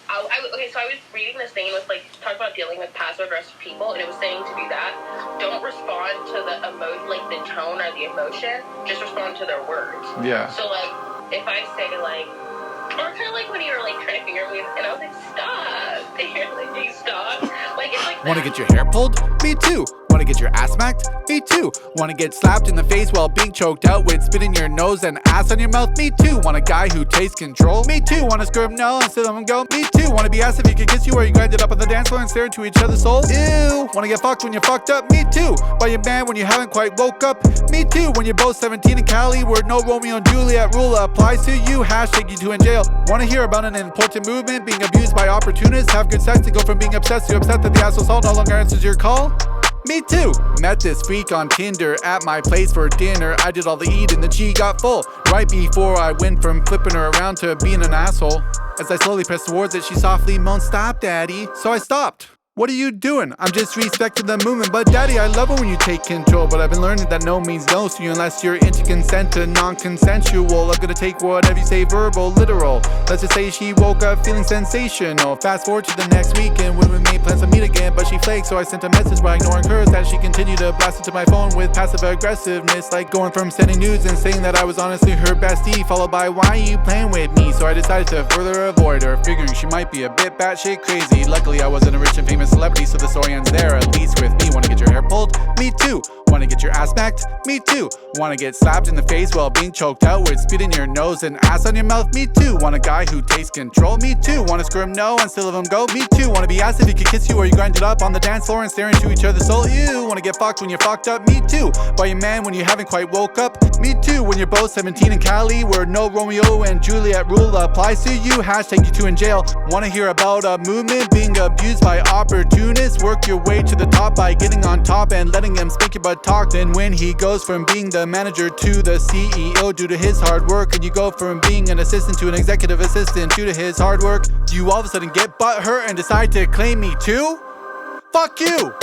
Okay, so I was reading this thing, it was like, talking about dealing with passive-aggressive people, and it was saying to do that, don't respond to the the tone or the emotion, just respond to their words. Yeah. So, like, if I say, like, or kind of like when you were, like, trying to finger me, and I was like, stop. And you're like, hey, stop. Like, it's like Wanna get your hair pulled? Me too. Wanna get your ass smacked? Me too. Wanna get slapped in the face while being choked out with spit in your nose and ass on your mouth? Me too. Want a guy who takes control? Me too. Wanna screw him no and still let him go? Me too. Wanna be asked if he could kiss you or you grinded up on the dance floor and stare into each other's souls? Ew. Wanna get fucked when you're fucked up? Me too. By your man when you haven't quite woke up? Me too. When you're both 17 in Cali where no Romeo and Juliet rule applies to you, hashtag you two in jail. Wanna hear about an important movement being abused by opportunists? Have good sex to go from being obsessed to upset that the asshole's no longer answers your call? Me too. Met this freak on Tinder at my place for dinner. I did all the eating, then she got full right before I went from flipping her around to being an asshole. As I slowly pressed towards it, she softly moaned, "Stop, daddy." So I stopped. What are you doing? I'm just respecting the movement. But daddy, I love it when you take control. But I've been learning that no means no to you unless you're into consent to non-consensual. I'm gonna take whatever you say verbal, literal. Let's just say she woke up feeling sensational. Fast forward to the next weekend when we made plans to meet again. But she flaked, so I sent a message by ignoring hers as she continued to blast into my phone with passive aggressiveness. Like going from sending nudes and saying that I was honestly her bestie, followed by, "Why are you playing with me?" So I decided to further avoid her, figuring she might be a bit batshit crazy. Luckily I wasn't a rich and famous celebrity, so the story ends there, at least with me. Wanna get your hair pulled? Me too. Wanna get your ass smacked? Me too. Wanna get slapped in the face while being choked out with spit in your nose and ass on your mouth? Me too. Want a guy who takes control? Me too. Wanna screw him no and still let him go? Me too. Wanna be asked if he could kiss you or you grinded up on the dance floor and stare into each other's soul? Ew. Wanna get fucked when you're fucked up? Me too. By your man when you haven't quite woke up? Me too. When you're both 17 in Cali where no Romeo and Juliet rule applies to you, hashtag you two in jail. Wanna hear about a movement being abused by opportunists? Work your way to the top by getting on top and letting him speak your butt talk. Then when he goes from being the manager to the CEO due to his hard work, and you go from being an assistant to an executive assistant due to his hard work, do you all of a sudden get butthurt and decide to claim me too? Fuck you!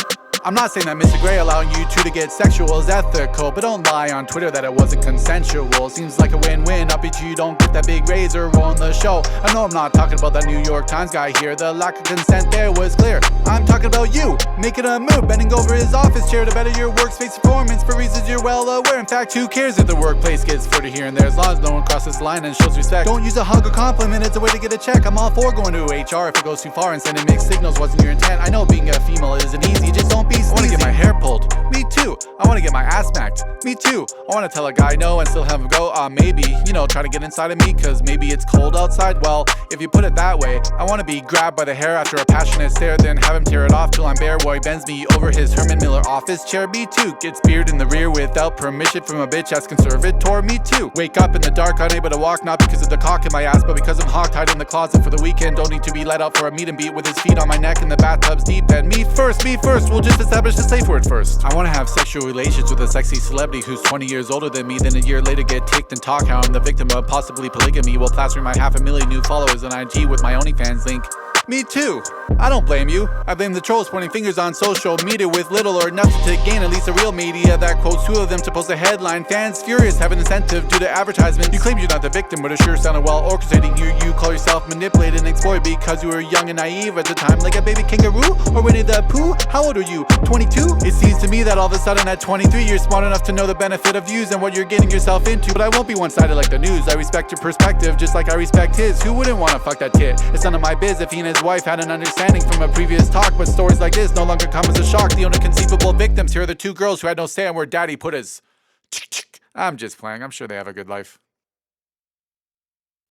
I'm not saying that Mr. Gray allowing you two to get sexual is ethical, but don't lie on Twitter that it wasn't consensual. Seems like a win-win, up if you don't get that big raise or on the show. I know I'm not talking about that New York Times guy here, the lack of consent there was clear. I'm talking about you, making a move, bending over his office chair to better your workspace performance for reasons you're well aware. In fact, who cares if the workplace gets flirty here and there, as long as no one crosses the line and shows respect. Don't use a hug or compliment as a way to get a check. I'm all for going to HR if it goes too far and sending mixed signals wasn't your intent. I know being a female isn't easy, just don't be sleazy. I wanna get my hair pulled? Me too. I wanna get my ass smacked? Me too. I wanna tell a guy no and still have him go, maybe, try to get inside of me cause maybe it's cold outside. Well, if you put it that way, I wanna be grabbed by the hair after a passionate stare, then have him tear it off till I'm bare while he bends me over his Herman Miller office chair. Me too. Gets beard in the rear without permission from a bitch ass conservator. Me too. Wake up in the dark unable to walk, not because of the cock in my ass, but because I'm hogtied in the closet for the weekend. Don't need to be let out for a meet and beat with his feet on my neck in the bathtub's deep end. Me first, we'll just establish the safe word first. I wanna have sexual relations with a sexy celebrity who's 20 years older than me, then a year later get ticked and talk how I'm the victim of possibly polygamy while plastering my 500,000 new followers on IG with my OnlyFans link. Me too. I don't blame you. I blame the trolls pointing fingers on social media with little or nothing to gain, at least the real media that quotes two of them to post a headline. Fans furious have an incentive due to advertisements. You claim you're not the victim, but it sure sounded well orchestrating. You call yourself manipulated and exploited because you were young and naive at the time, like a baby kangaroo or Winnie the Pooh. How old are you? 22? It seems to me that all of a sudden at 23 you're smart enough to know the benefit of views and what you're getting yourself into. But I won't be one-sided like the news. I respect your perspective just like I respect his. Who wouldn't want to fuck that tit? It's none of my biz if he and his wife had an understanding from a previous talk, but stories like this no longer come as a shock. The only conceivable victims here are the two girls who had no say on where daddy put his. I'm just playing. I'm sure they have a good life.